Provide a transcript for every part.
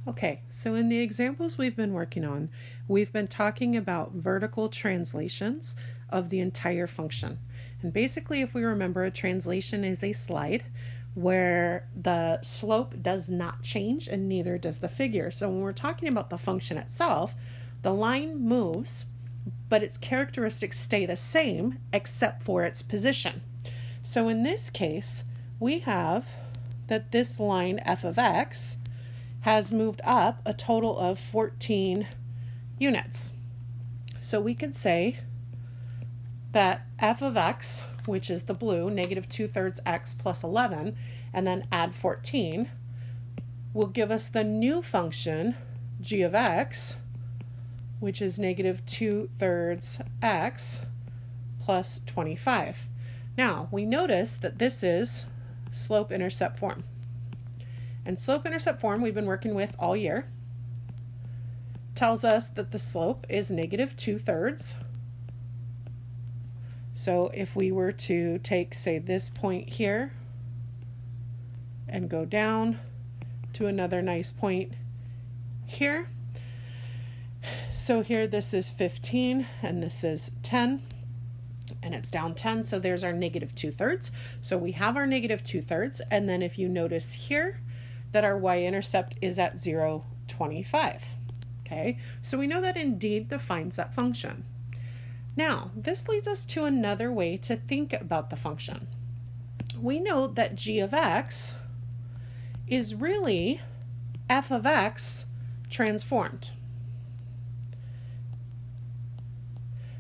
Okay, so in the examples we've been working on, we've been talking about vertical translations of the entire function. And basically, if we remember, a translation is a slide where the slope does not change and neither does the figure. So when we're talking about the function itself, the line moves, but its characteristics stay the same except for its position. So in this case, we have that this line f of x has moved up a total of 14 units. So we could say that f of x, which is the blue, negative 2/3 x plus 11, and then add 14, will give us the new function g of x, which is negative 2/3 x plus 25. Now, we notice that this is slope-intercept form. And slope-intercept form we've been working with all year tells us that the slope is negative 2/3. So if we were to take, say, this point here and go down to another nice point here. So here this is 15 and this is 10 and it's down 10. So there's our negative 2/3. So we have our negative 2/3. And then if you notice here, that our y-intercept is at 0.25. Okay, so we know that indeed defines that function. Now, this leads us to another way to think about the function. We know that g of x is really f of x transformed.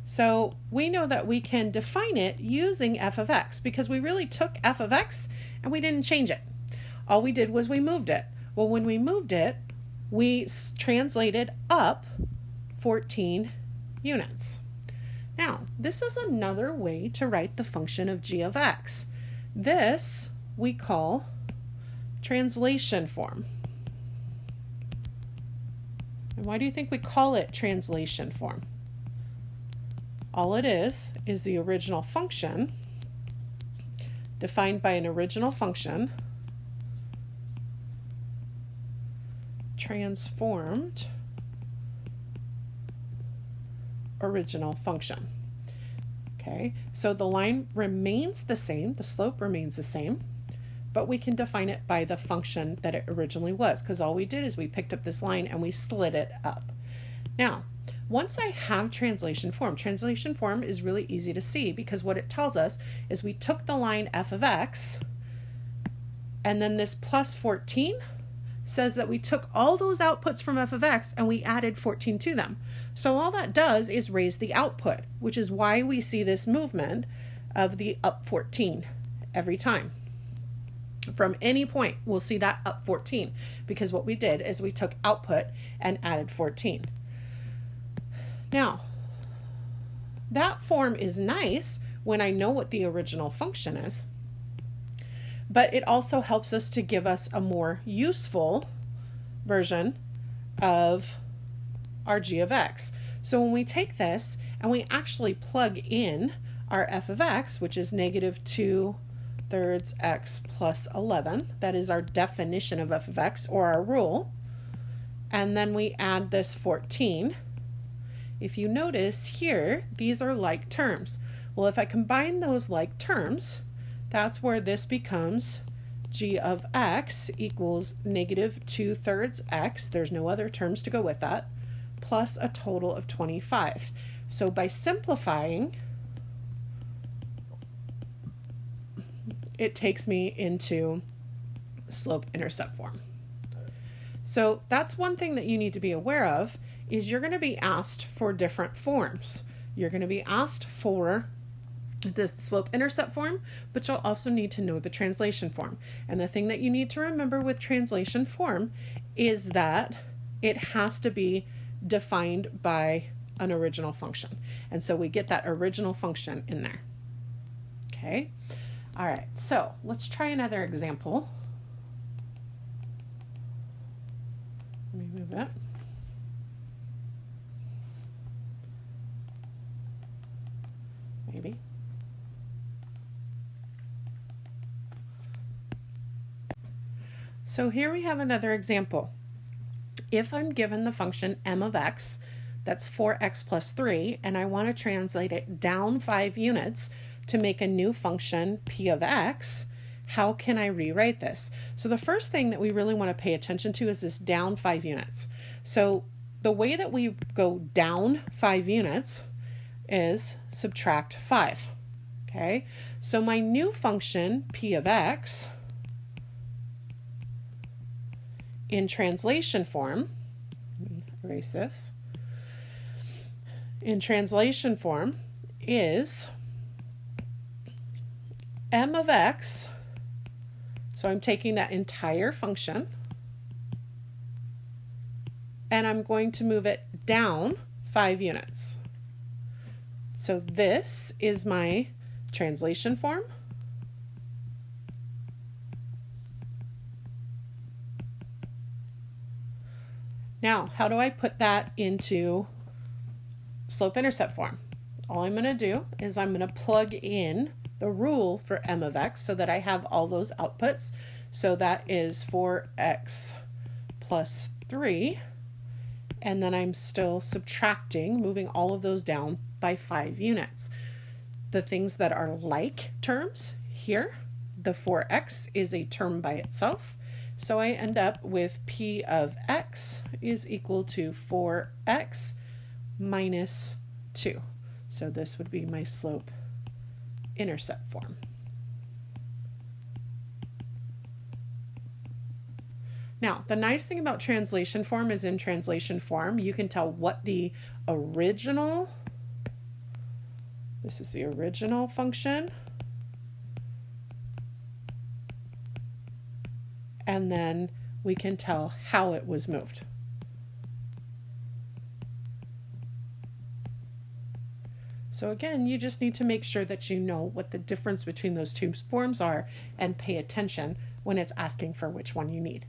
So we know that we can define it using f of x because we really took f of x and we didn't change it. All we did was we moved it. Well, when we moved it, we translated up 14 units. Now, this is another way to write the function of g of x. This we call translation form. And why do you think we call it translation form? All it is the original function defined by an original function transformed original function. Okay, so the line remains the same, the slope remains the same, but we can define it by the function that it originally was, because all we did is we picked up this line and we slid it up. Now, once I have translation form is really easy to see because what it tells us is we took the line f of x and then this plus 14 says that we took all those outputs from f of x and we added 14 to them. So all that does is raise the output, which is why we see this movement of the up 14 every time. From any point, we'll see that up 14 because what we did is we took output and added 14. Now, that form is nice when I know what the original function is, but it also helps us to give us a more useful version of our g of x. So when we take this and we actually plug in our f of x, which is negative 2/3 x plus 11, that is our definition of f of x or our rule, and then we add this 14. If you notice here, these are like terms. Well, if I combine those like terms, that's where this becomes g of x equals negative 2/3 x, there's no other terms to go with that, plus a total of 25. So by simplifying, it takes me into slope-intercept form. So that's one thing that you need to be aware of, is you're going to be asked for different forms. You're going to be asked for the slope-intercept form, but you'll also need to know the translation form. And the thing that you need to remember with translation form is that it has to be defined by an original function. And so we get that original function in there. Okay? All right, so let's try another example. Let me move it. Maybe. So here we have another example. If I'm given the function m of x, that's 4x plus 3, and I want to translate it down 5 units to make a new function p of x, how can I rewrite this? So the first thing that we really want to pay attention to is this down 5 units. So the way that we go down 5 units is subtract 5. Okay, so my new function p of x in translation form, let me erase this, in translation form is m of x, so I'm taking that entire function and I'm going to move it down 5 units. So this is my translation form. Now, how do I put that into slope-intercept form? All I'm going to do is I'm going to plug in the rule for m of x so that I have all those outputs. So that is 4x plus 3, and then I'm still subtracting, moving all of those down by 5 units. The things that are like terms here, the 4x is a term by itself, so I end up with p of x is equal to 4x minus 2. So this would be my slope-intercept form. Now, the nice thing about translation form is in translation form, you can tell what the original, this is the original function, and then we can tell how it was moved. So again, you just need to make sure that you know what the difference between those two forms are and pay attention when it's asking for which one you need.